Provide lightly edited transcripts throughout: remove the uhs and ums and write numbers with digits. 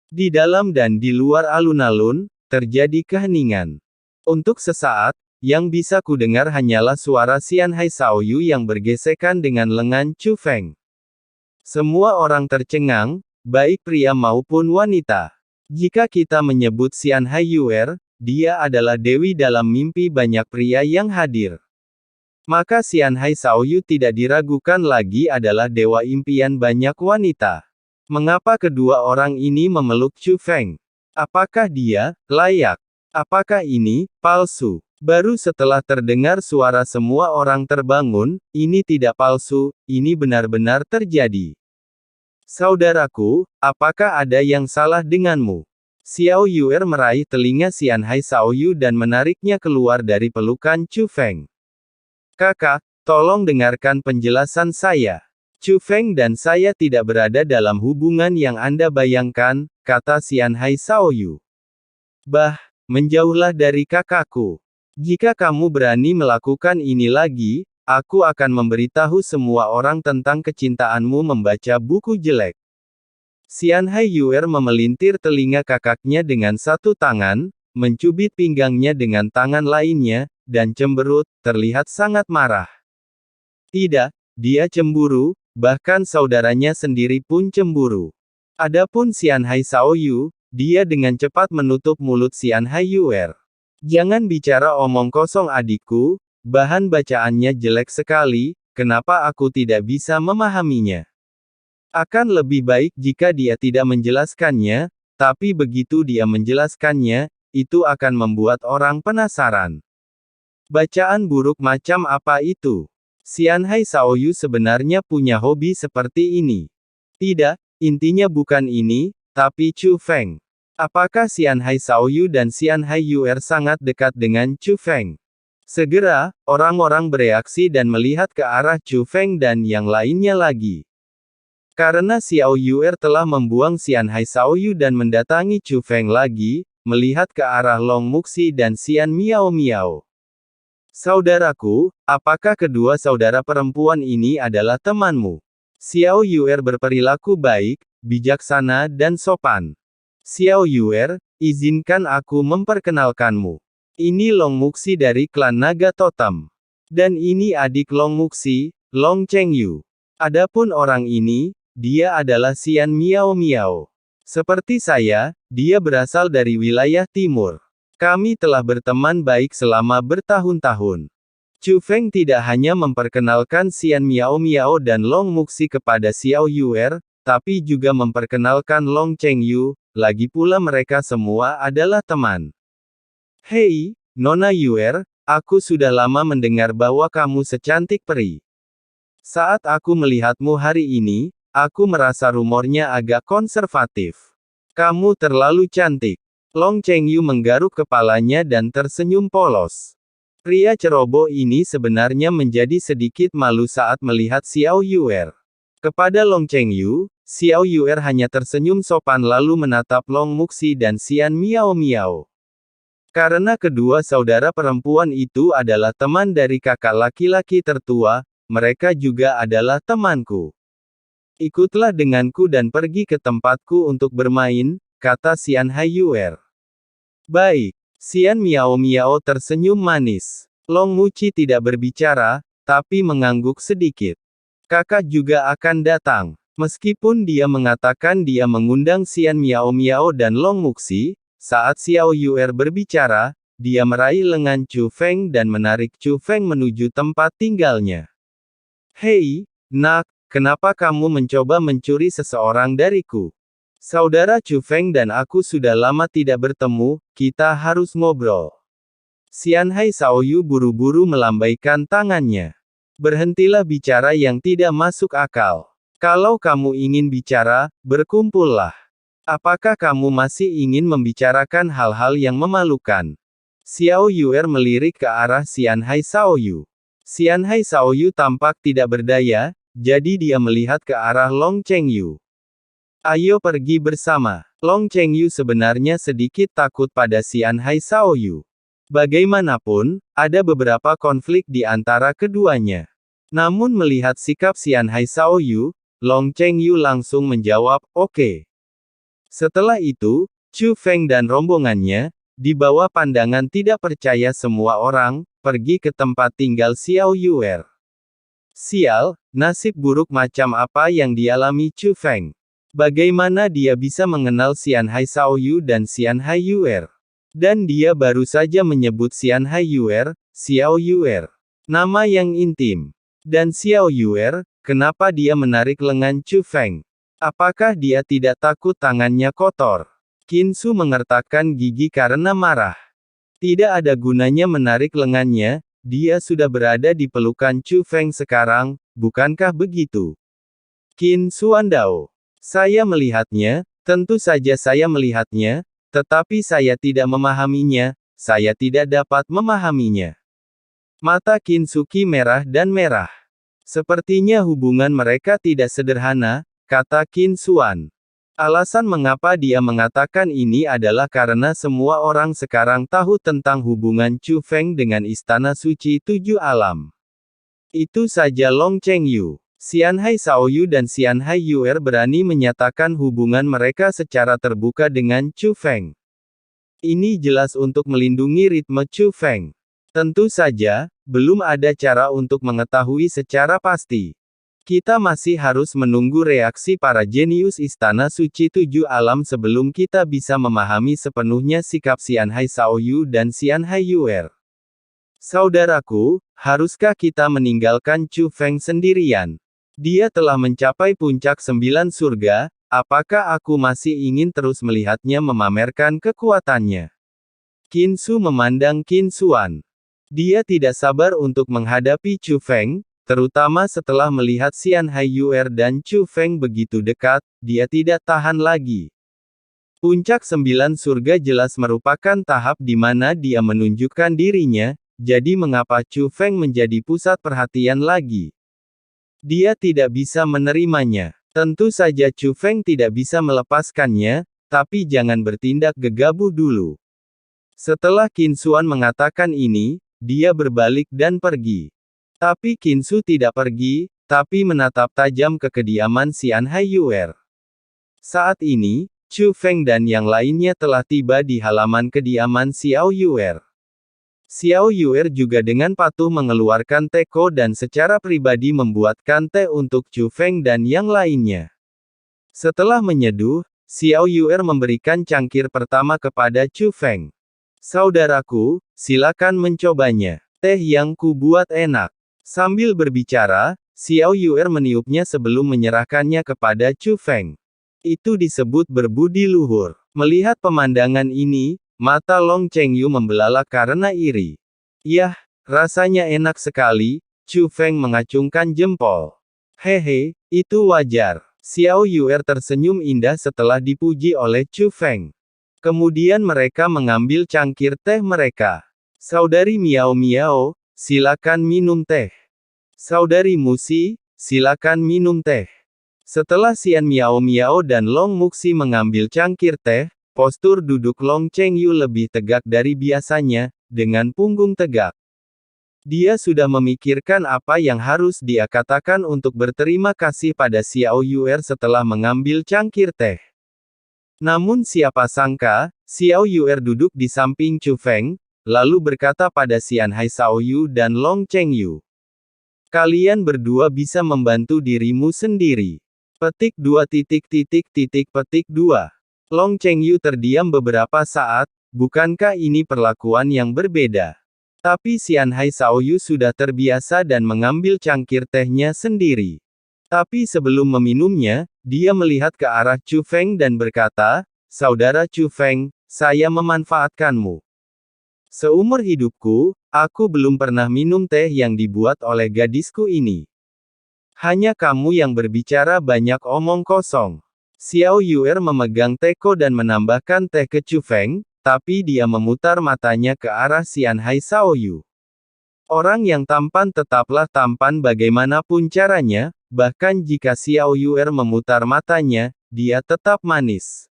Di dalam dan di luar alun-alun, terjadi keheningan. Untuk sesaat, yang bisa ku dengar hanyalah suara Xian Hai Xiaoyu yang bergesekan dengan lengan Chu Feng. Semua orang tercengang, baik pria maupun wanita. Jika kita menyebut Xian Hai Yuer, dia adalah dewi dalam mimpi banyak pria yang hadir. Maka Xian Hai Xiaoyu tidak diragukan lagi adalah dewa impian banyak wanita. Mengapa kedua orang ini memeluk Chu Feng? Apakah dia layak? Apakah ini palsu? Baru setelah terdengar suara semua orang terbangun, ini tidak palsu, ini benar-benar terjadi. Saudaraku, apakah ada yang salah denganmu? Xiao Yuer meraih telinga Xian Hai Xiaoyu dan menariknya keluar dari pelukan Chu Feng. Kakak, tolong dengarkan penjelasan saya. Chu Feng dan saya tidak berada dalam hubungan yang Anda bayangkan, kata Xian Hai Xiaoyu. Bah, menjauhlah dari kakakku. Jika kamu berani melakukan ini lagi, aku akan memberitahu semua orang tentang kecintaanmu membaca buku jelek. Xian Hai Yuer memelintir telinga kakaknya dengan satu tangan, mencubit pinggangnya dengan tangan lainnya, dan cemberut, terlihat sangat marah. Tidak, dia cemburu, bahkan saudaranya sendiri pun cemburu. Adapun Xian Hai Xiaoyu, dia dengan cepat menutup mulut Xian Hai Yuer. Jangan bicara omong kosong adikku, bahan bacaannya jelek sekali, kenapa aku tidak bisa memahaminya? Akan lebih baik jika dia tidak menjelaskannya, tapi begitu dia menjelaskannya, itu akan membuat orang penasaran. Bacaan buruk macam apa itu? Xian Hai Xiaoyu sebenarnya punya hobi seperti ini. Tidak, intinya bukan ini, tapi Chu Feng. Apakah Xian Hai Xiaoyu dan Xian Hai Yuer sangat dekat dengan Chu Feng? Segera, orang-orang bereaksi dan melihat ke arah Chu Feng dan yang lainnya lagi. Karena Xiao Yuer telah membuang Xian Hai Xiaoyu dan mendatangi Chu Feng lagi, melihat ke arah Long Muxi dan Xian Miao Miao. Saudaraku, apakah kedua saudara perempuan ini adalah temanmu? Xiao Yuer berperilaku baik, bijaksana dan sopan. Xiao Yuer, izinkan aku memperkenalkanmu. Ini Long Muxi dari klan Naga Totem. Dan ini adik Long Muxi, Long Chengyu. Adapun orang ini, dia adalah Xian Miao Miao. Seperti saya, dia berasal dari wilayah timur. Kami telah berteman baik selama bertahun-tahun. Chu Feng tidak hanya memperkenalkan Xian Miao Miao dan Long Muxi kepada Xiao Yuer, tapi juga memperkenalkan Long Chengyu. Lagi pula mereka semua adalah teman. Hei, Nona Yuer, aku sudah lama mendengar bahwa kamu secantik peri. Saat aku melihatmu hari ini, aku merasa rumornya agak konservatif. Kamu terlalu cantik. Long Chengyu menggaruk kepalanya dan tersenyum polos. Pria ceroboh ini sebenarnya menjadi sedikit malu saat melihat Xiao Yuer. Kepada Long Chengyu, Xiao Yuer hanya tersenyum sopan lalu menatap Long Muxi dan Xian Miao Miao. Karena kedua saudara perempuan itu adalah teman dari kakak laki-laki tertua, mereka juga adalah temanku. Ikutlah denganku dan pergi ke tempatku untuk bermain, kata Xian Hai Yuer. Baik, Xian Miao Miao tersenyum manis. Long Muxi tidak berbicara, tapi mengangguk sedikit. Kakak juga akan datang. Meskipun dia mengatakan dia mengundang Xian Miao Miao dan Long Muxi, saat Xiao Yuer berbicara, dia meraih lengan Chu Feng dan menarik Chu Feng menuju tempat tinggalnya. Hei, nak, kenapa kamu mencoba mencuri seseorang dariku? Saudara Chu Feng dan aku sudah lama tidak bertemu, kita harus ngobrol. Xian Hai Xiaoyu buru-buru melambaikan tangannya. Berhentilah bicara yang tidak masuk akal. Kalau kamu ingin bicara, berkumpullah. Apakah kamu masih ingin membicarakan hal-hal yang memalukan? Xiao Yuer melirik ke arah Xian Hai Xiaoyu. Xian Hai Xiaoyu tampak tidak berdaya, jadi dia melihat ke arah Long Chengyu. Ayo pergi bersama. Long Chengyu sebenarnya sedikit takut pada Xian Hai Xiaoyu. Bagaimanapun, ada beberapa konflik di antara keduanya. Namun melihat sikap Xian Hai Xiaoyu, Long Chengyu langsung menjawab, oke. Setelah itu, Chu Feng dan rombongannya, di bawah pandangan tidak percaya semua orang, pergi ke tempat tinggal Xiao Yuer. Sial, nasib buruk macam apa yang dialami Chu Feng. Bagaimana dia bisa mengenal Xian Hai Shaoyu dan Xian Hai Yuer? Dan dia baru saja menyebut Xian Hai Yuer, Xiao Yuer. Nama yang intim. Dan Xiao Yuer, kenapa dia menarik lengan Chu Feng? Apakah dia tidak takut tangannya kotor? Qin Su mengertakkan gigi karena marah. Tidak ada gunanya menarik lengannya, dia sudah berada di pelukan Chu Feng sekarang, bukankah begitu? Qin Su andau. Saya melihatnya, tentu saja saya melihatnya, tetapi saya tidak memahaminya, saya tidak dapat memahaminya. Mata Qin Suki merah dan merah. Sepertinya hubungan mereka tidak sederhana, kata Qin Suan. Alasan mengapa dia mengatakan ini adalah karena semua orang sekarang tahu tentang hubungan Chu Feng dengan Istana Suci Tujuh Alam. Itu saja Long Chengyu, Xian Hai Shaoyu dan Xian Hai Yuer berani menyatakan hubungan mereka secara terbuka dengan Chu Feng. Ini jelas untuk melindungi ritme Chu Feng. Tentu saja, belum ada cara untuk mengetahui secara pasti. Kita masih harus menunggu reaksi para jenius Istana Suci Tujuh Alam sebelum kita bisa memahami sepenuhnya sikap Xian Hai Shaoyu dan Xian Hai Yuer. Saudaraku, haruskah kita meninggalkan Chu Feng sendirian? Dia telah mencapai puncak 9 surga, apakah aku masih ingin terus melihatnya memamerkan kekuatannya? Qin Su memandang Qin Suan. Dia tidak sabar untuk menghadapi Chu Feng, terutama setelah melihat Xian Hai Yuer dan Chu Feng begitu dekat, dia tidak tahan lagi. Puncak 9 surga jelas merupakan tahap di mana dia menunjukkan dirinya, jadi mengapa Chu Feng menjadi pusat perhatian lagi? Dia tidak bisa menerimanya. Tentu saja Chu Feng tidak bisa melepaskannya, tapi jangan bertindak gegabah dulu. Setelah Qin Suan mengatakan ini, dia berbalik dan pergi. Tapi Qin Su tidak pergi, tapi menatap tajam ke kediaman Xian Hai Yuer. Saat ini, Chu Feng dan yang lainnya telah tiba di halaman kediaman Xiao Yuer. Xiao Yuer juga dengan patuh mengeluarkan teko dan secara pribadi membuatkan teh untuk Chu Feng dan yang lainnya. Setelah menyeduh, Xiao Yuer memberikan cangkir pertama kepada Chu Feng. Saudaraku, silakan mencobanya. Teh yang ku buat enak. Sambil berbicara, Xiao Yuer meniupnya sebelum menyerahkannya kepada Chu Feng. Itu disebut berbudi luhur. Melihat pemandangan ini, mata Long Chengyu membelalak karena iri. Yah, rasanya enak sekali, Chu Feng mengacungkan jempol. Hehe, itu wajar. Xiao Yuer tersenyum indah setelah dipuji oleh Chu Feng. Kemudian mereka mengambil cangkir teh mereka. Saudari Miao Miao, silakan minum teh. Saudari Musi, silakan minum teh. Setelah Xian Miao Miao dan Long Muxi mengambil cangkir teh, postur duduk Long Chengyu lebih tegak dari biasanya, dengan punggung tegak. Dia sudah memikirkan apa yang harus dia katakan untuk berterima kasih pada Xiao Yuer setelah mengambil cangkir teh. Namun siapa sangka, Xiao Yuer duduk di samping Chu Feng, lalu berkata pada Xian Hai Shaoyu dan Long Chengyu. Kalian berdua bisa membantu dirimu sendiri. Petik 2. Long Chengyu terdiam beberapa saat, bukankah ini perlakuan yang berbeda? Tapi Xian Hai Shaoyu sudah terbiasa dan mengambil cangkir tehnya sendiri. Tapi sebelum meminumnya, dia melihat ke arah Chu Feng dan berkata, Saudara Chu Feng, saya memanfaatkanmu. Seumur hidupku, aku belum pernah minum teh yang dibuat oleh gadisku ini. Hanya kamu yang berbicara banyak omong kosong. Xiao Yuer memegang teko dan menambahkan teh ke Chu Feng, tapi dia memutar matanya ke arah Xian Hai Shaoyu. Orang yang tampan tetaplah tampan bagaimanapun caranya, bahkan jika Xiao Yuer memutar matanya, dia tetap manis.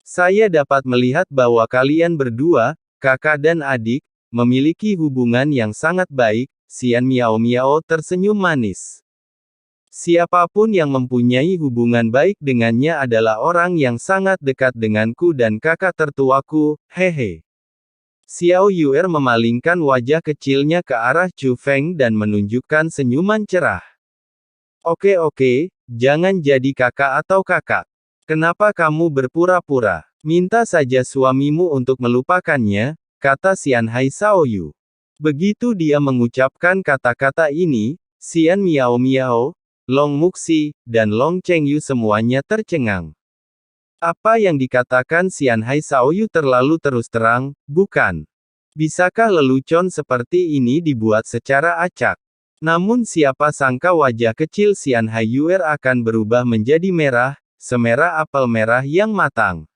Saya dapat melihat bahwa kalian berdua, kakak dan adik, memiliki hubungan yang sangat baik, Xian Miao Miao tersenyum manis. Siapapun yang mempunyai hubungan baik dengannya adalah orang yang sangat dekat denganku dan kakak tertuaku, hehe. Xiao Yuer memalingkan wajah kecilnya ke arah Chu Feng dan menunjukkan senyuman cerah. Oke, jangan jadi kakak atau kakak. Kenapa kamu berpura-pura? Minta saja suamimu untuk melupakannya, kata Xian Hai Shaoyu. Begitu dia mengucapkan kata-kata ini, Xian Miao Miao, Long Muxi, dan Long Chengyu semuanya tercengang. Apa yang dikatakan Xian Hai Shaoyu terlalu terus terang, bukan? Bisakah lelucon seperti ini dibuat secara acak? Namun siapa sangka wajah kecil Xian Hai Yuer akan berubah menjadi merah, semerah apel merah yang matang.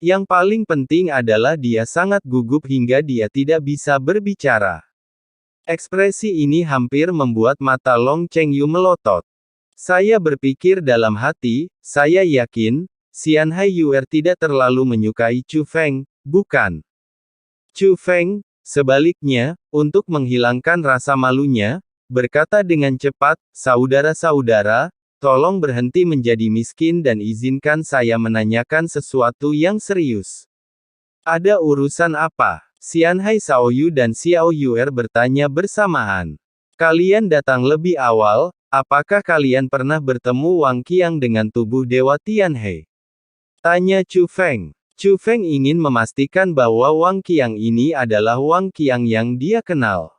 Yang paling penting adalah dia sangat gugup hingga dia tidak bisa berbicara. Ekspresi ini hampir membuat mata Long Chengyu melotot. Saya berpikir dalam hati, saya yakin, Xian Hai Yuer tidak terlalu menyukai Chu Feng, bukan? Chu Feng, sebaliknya, untuk menghilangkan rasa malunya, berkata dengan cepat, saudara-saudara, tolong berhenti menjadi miskin dan izinkan saya menanyakan sesuatu yang serius. Ada urusan apa? Xian Hai Shaoyu dan Xiao Yuer bertanya bersamaan. Kalian datang lebih awal, apakah kalian pernah bertemu Wang Qiang dengan tubuh Dewa Tianhe? Tanya Chu Feng. Chu Feng ingin memastikan bahwa Wang Qiang ini adalah Wang Qiang yang dia kenal.